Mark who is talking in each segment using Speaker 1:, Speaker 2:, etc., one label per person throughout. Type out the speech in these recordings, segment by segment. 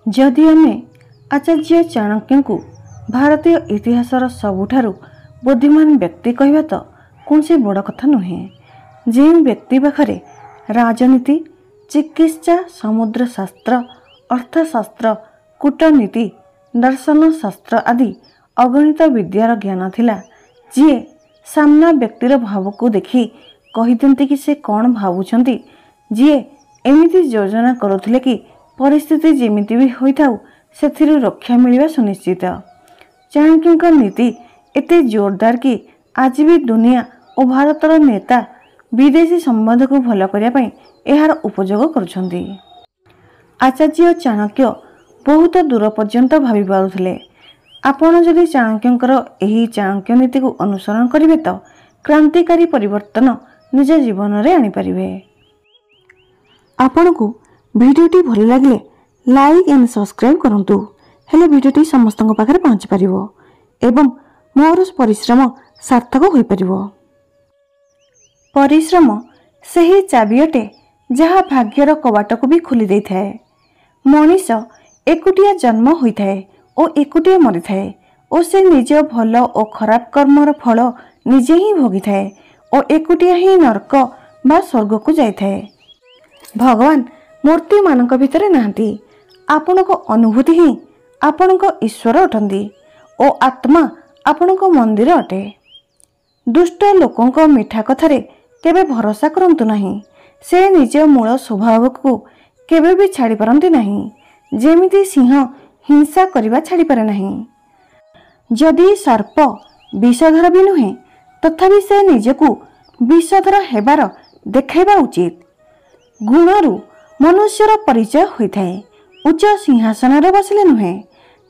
Speaker 1: जदि आमे आचार्य चाणक्य को भारतीय इतिहासर सबुठारु बुद्धिमान व्यक्ति कहवा तो कौन से बड़ कथा नुहे। जे व्यक्ति पाखरे राजनीति, चिकित्सा, समुद्र शास्त्र, अर्थशास्त्र, कूटनीति, दर्शन शास्त्र आदि अगणित विद्यार ज्ञान थिला, जी सामना व्यक्तिर भाव को देखी कहिदिंते कि से कौन भावुछंती, जी एमिति योजना करुथिले कि परिस्थिति जेमिति भी होइथाउ सेथिरु रक्षा मिलिबा सुनिश्चित। चाणक्यଙ୍କ नीति एते जोरदार कि आज भी दुनिया और भारतर नेता विदेशी संबंध को भल करिया पई एहार उपयोग करुछंती। आचार्य चाणक्य बहुत दूर पर्यंत भावी पारुथिले। आपण जदि चाणक्यंकर एही चाणक्य नीति को अनुसरण करिवे तो क्रांतिकारी परिवर्तन निज जीवन रे आनी परिवे। आपनको भिडियोटी भल लगे लाइक एंड सब्सक्राइब करंतु, हेले भिडियोटी समस्तଙ୍କ पाखरे पहुंची परिवो एवं मोर परिश्रम सार्थक होई परिवो। परिश्रम सही चाबी अटे जहा भाग्यर कवाट को भी खोली देई थाए। मनीष एकुटिया जन्म होई थाए और एकुटिया मरी थाए और से निज भल और खराब कर्मर फल निजे ही भोगी थाए और एकुटिया ही नरक बा स्वर्ग को जाई थाए। भगवान मूर्ति मानक भितरे नाहंती। आपणक अनुभूति ही आपणक ईश्वर अटंती और आत्मा आपणक मंदिर अटे। दुष्ट लोकंक मिठा कथारे केबे भरोसा करंतु नहीं। से निज मूल स्वभाव को केबे भी छाड़ी पारंती नहीं। जेमिति सिंह हिंसा करिबा छाड़ी पारे नहीं। जदि सर्प विषधर भी नुहे तथापि से निजकू विषधर हेबार देखाइबा उचित। गुणरू मनुष्यर परिचय होइथाए। उच्च सिंहासन रे बसिले नुहे।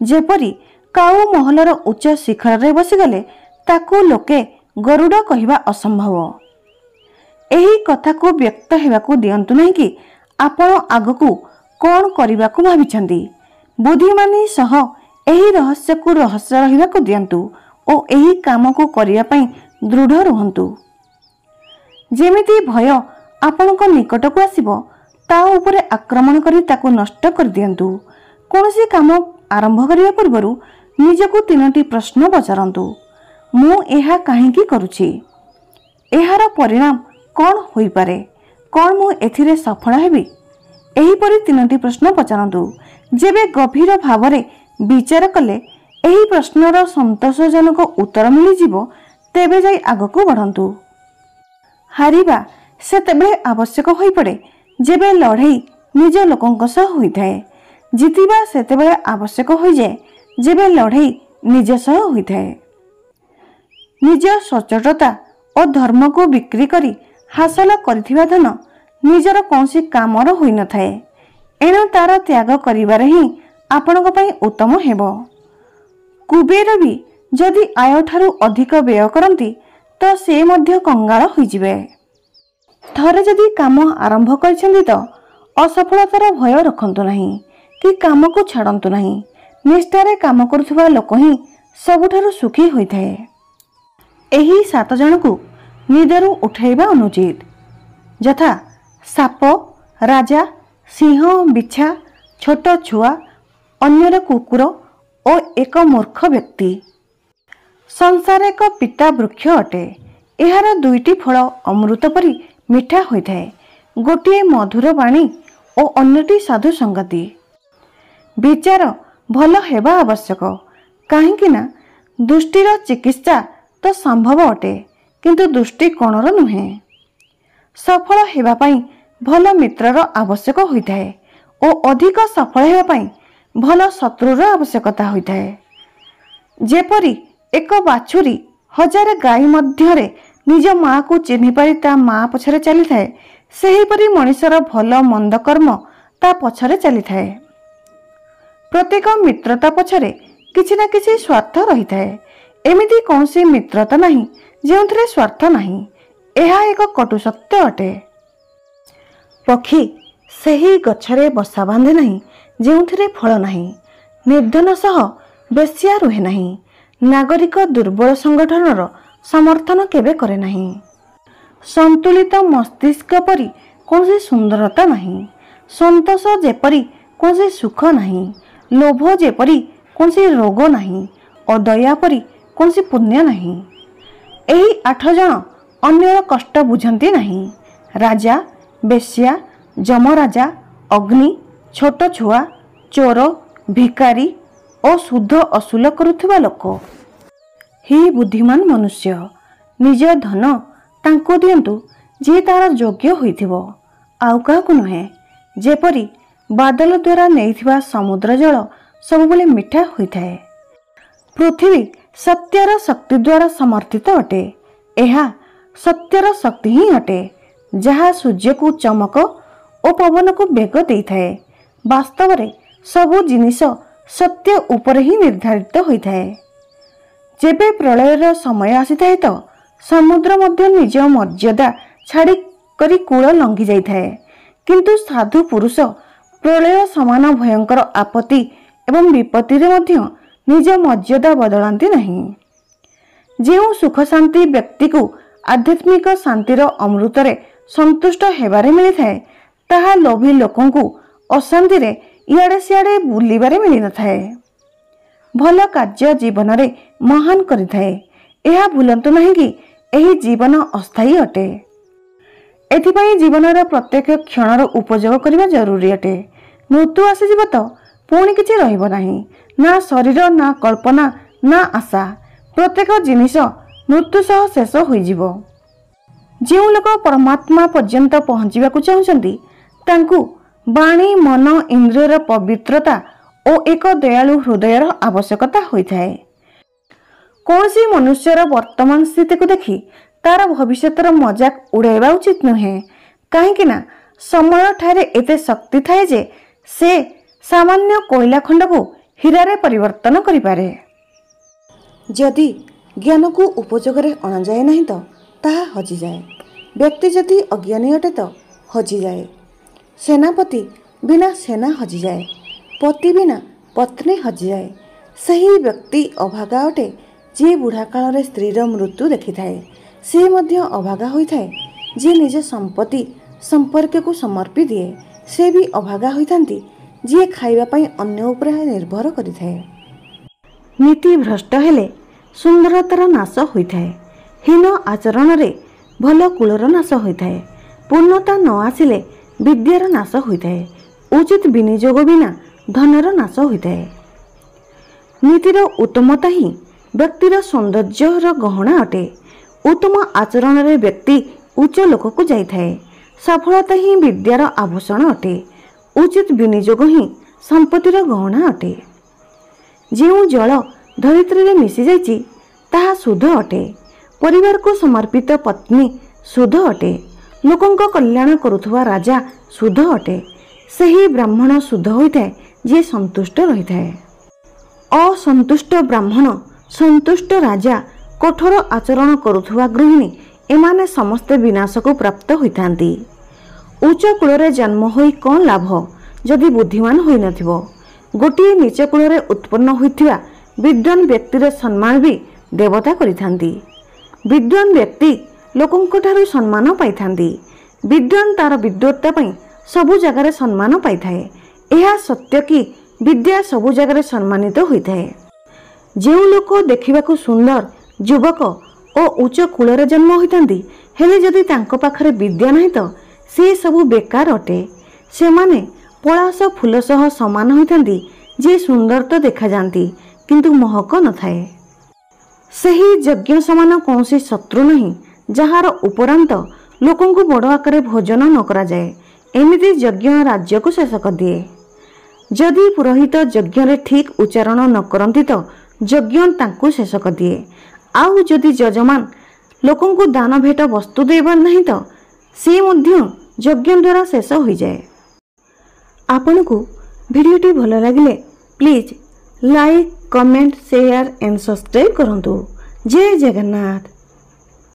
Speaker 1: जेपरी काऊ महलर उच्च शिखर रे बसिगले ताकू लोके गरुड़ कहिबा असंभव। एही कथा को व्यक्त हेबाकू दियंतु नहीं कि आपण आगकू कौन करिबाकू भाबिछंती। बुद्धिमानी सह एही रहस्य को रहस्य रहिबाकू दियंतु और एही काम को करिया पई दृढ़ रुहंतु। जेमिति भय आपणक निकट को आसिबो ता उपरे आक्रमण करी ताकू नष्ट कर दियंतु। कोनोसी काम आरंभ करिया पूर्वरु निजकू 3टी प्रश्न पचारंतु। मु एहा काहेकि करूछि, एहार परिणाम कौन होई पारे, कौन मु एथिरे सफल हेबि, एही परि 3टी प्रश्न पचारंतु। जेबे गभीर भावरे विचार कले एही प्रश्नर संतोषजनक उत्तर मिली जिवो तेबे जाई आगकू बढ़ंतु। हारिबा सेतेबे आवश्यक होई पड़े जेबे लड़ाई निज लोकंक सह होई थाए। जितिबा सेतेबे आवश्यक होई जाए जेबे लड़ाई निज सह होई थाए। निज सचोटता और धर्म को बिक्री करी हासिल करिथिबा धन निजर कौनसी कामर होई न थाए। एणु तार त्याग करिबारे ही आपणक पई उत्तम हेबो। कुबेर भी जदि आय ठारू अधिक व्यय करंती तो से मध्य कंगाल होई जिवे। थरे जदि काम आरंभ करिसेंती तो असफलतार भय रखंतु नहीं कि काम को छाड़ंतु नहीं। निष्ठारे काम करुथुबा लोक ही सबुठारु सुखी होई थाए। एही 7 जन को निदरु उठाइबा अनुचित, यथा साप, राजा, सिंह, बिछा, छोट छुआ, अन्यर कुकुर और एक मूर्ख व्यक्ति। संसार एक पिता वृक्ष अटे। एहार 2टी फल अमृत परी मिठा होई थाए। गोटिए मधुर बाणी और अन्यटी साधु संगति। विचार भल हेबा आवश्यक, काहेकि ना दुष्टिर चिकित्सा तो संभव अटे किंतु दुष्टि कोणर नुहे। सफल हेबा पई भल मित्रर आवश्यक होई थाए और अधिक सफल हेबा पई भल शत्रुर आवश्यकता होई थाए। जेपरी एक बाछुरी 1000 गाई मध्यरे निज माँ को चिन्हि पारि ता माँ पछरे चली थाए, सेहीपरि मनिषर भल मंद कर्म ता पछरे चली थाए। प्रत्येक मित्रता पछरे किछि ना किछि स्वार्थ रही थाए। एमिति कौनसी मित्रता नहीं जेउथिरे स्वार्थ नहीं। एहा एक कटु सत्य अटे। पक्षी सही गछरे बसा बांधे नहीं जेउथिरे फल नहीं। निर्धन सह बेश्या रुहे नहीं। नागरिक दुर्बल संगठनर समर्थन केबे करे नहीं। संतुलित मस्तिष्क परी कौन सुंदरता नहीं। संतोष जेपरी कौन सुख नहीं। लोभ जेपरी कौन रोग नहीं और दया परी कौन पुण्य नहीं। यही 8 जन अन्यर कष्ट बुझंती नहीं। राजा, बेश्या, जमराजा, अग्नि, छोट छुआ, चोर, भिकारी और शुद्ध असूल करुवा लोक। ही बुद्धिमान मनुष्य निज धन तांको दियंतु जे तार योग्य होइथिबो, आउ काहाकु नुहे। जेपरी बादल द्वारा नैथिबा समुद्र जल सबुबले मिठा होइथाए। पृथ्वी सत्यर शक्ति द्वारा समर्थित अटे। यह सत्यर शक्ति ही अटे जहा सूर्य को चमक और पवन को बेग देइथाए। वास्तव रे सबु जिनिस सत्य उपर ही निर्धारित होइथाए। जेबे प्रलयर समय आसीथाए तो समुद्र मध्य निज मर्यादा छाड़ी करी कूल लंघि जाइथाए, किंतु साधु पुरुष प्रलय समान भयंकर आपत्ति एवं विपत्ति रे मध्य निज मर्यादा बदलांती नहीं। जो सुख शांति व्यक्ति को आध्यात्मिक शांतिर अमृत रे संतुष्ट हेबारे मिलिथाए, ताहा लोभी लोकों को अशांति रे इआड़े सिआड़े बुलिबारे मिली न थाए। भल कार्य जीवन रे महान करिथाए। यह भूलंतु नहीं कि एही जीवन अस्थायी अटे। एथिपाई जीवन प्रत्येक क्षणर उपयोग करने जरूरी अटे। मृत्यु आसीଯିବ तो पुणी किछि रहिबो नाही, ना शरीर, ना कल्पना, ना आशा। प्रत्येक जिनिस मृत्यु सह शेष होइजिवो। जो लोक परमात्मा पर्यंत पहुँचवाक चाहते तांकु वाणी, मन, इंद्रियर पवित्रता और एक दयालु हृदयर आवश्यकता होइथाए। कौनसी मनुष्यर वर्तमान स्थिति को देखी तार भविष्यतर मजाक उड़ाइबा उचित नुहे। कहीं समय ठारे एते शक्ति थाए जे से सामान्य कोयला खंड को हीरारे परिवर्तन करिपारे। जदि ज्ञान को उपयोगरे अणा जाए नहीं तो ताहा हजि जाए। व्यक्ति जदि अज्ञानी अटे तो हजि जाए। सेनापति बिना सेना हजि जाए। पति बिना पत्नी हजि जाए। सही व्यक्ति अभागा अटे जे बुढ़ा काल स्त्रीर मृत्यु देखि थाए। से मध्य अभागा होइथाए जे निज संपत्ति संपर्क को समर्पी दिए। से भी अभागा होइथांती जे खाइबा पई अन्य उपरे निर्भर करिथाए। नीति भ्रष्ट हेले सुंदरतार नाश होइथाए। हीन आचरण रे भल कुलर नाश होइथाए। पूर्णता न आसिले विद्यार नाश होइथाए। उचित विनियोग बिना धनर नाश होइथाए। नीतिर उत्तमता ही व्यक्तिर सौंदर्यर गहना अटे। उत्तम आचरण रे व्यक्ति उच्च लोक को जाइथाए। सफलता ही विद्यार आभूषण अटे। उचित विनियोग ही संपत्तिर गहना अटे। जो जल धरित्री रे मिसी जाइछि ताहा शुद्ध अटे। परिवार को समर्पित पत्नी शुद्ध अटे। लोकंक कल्याण करुथुवा राजा शुद्ध अटे। सही ब्राह्मण शुद्ध होइथाए जे संतुष्ट रहिथाए। असंतुष्ट ब्राह्मण, संतुष्ट राजा, कठोर आचरण करुथुवा गृहिणी एमाने समस्ते विनाश को प्राप्त होइथांती। उच्च कूलरे जन्म होई कौन लाभ जदि बुद्धिमान होई नथिबो। गोटिए नीच कूलरे उत्पन्न होइथिबा विद्वान व्यक्तिर सम्मान भी देवता करिथांती। विद्वान व्यक्ति लोकंक ठारु सम्मान पाइथांती। विद्वान तार विद्वत्ता पई सबु जगारे सम्मान पाइथाए। यह सत्य कि विद्या सबु जगारे सम्मानित होइथाए। जो लोक देखिबाकू सुंदर, युवक और उच्च कूलरे जन्म होइथांती हेले जदि तांको पाखरे विद्या नहीं तो से सबु बेकार अटे। से माने पलाश फूल सह समान होइथांती जे सुंदर तो देखा जाती किंतु महक न थाए। सही यज्ञ समान कौनसी शत्रु नहीं जहार उपरांत लोकों को बड़ आकार भोजन न करा जाए। एमिति यज्ञ राज्य को शेष कर दिए। जदि पुरोहित यज्ञ रे ठीक उच्चारण न करती तो यज्ञ तांको शेष कर दिए। आउ जदि यजमान लोकों को दान भेट वस्तु देवार नहीं तो से मध्य यज्ञ द्वारा शेष हो जाए। आपण को वीडियोटी भल लगिले please like, comment, share and subscribe करंतु। जय जगन्नाथ।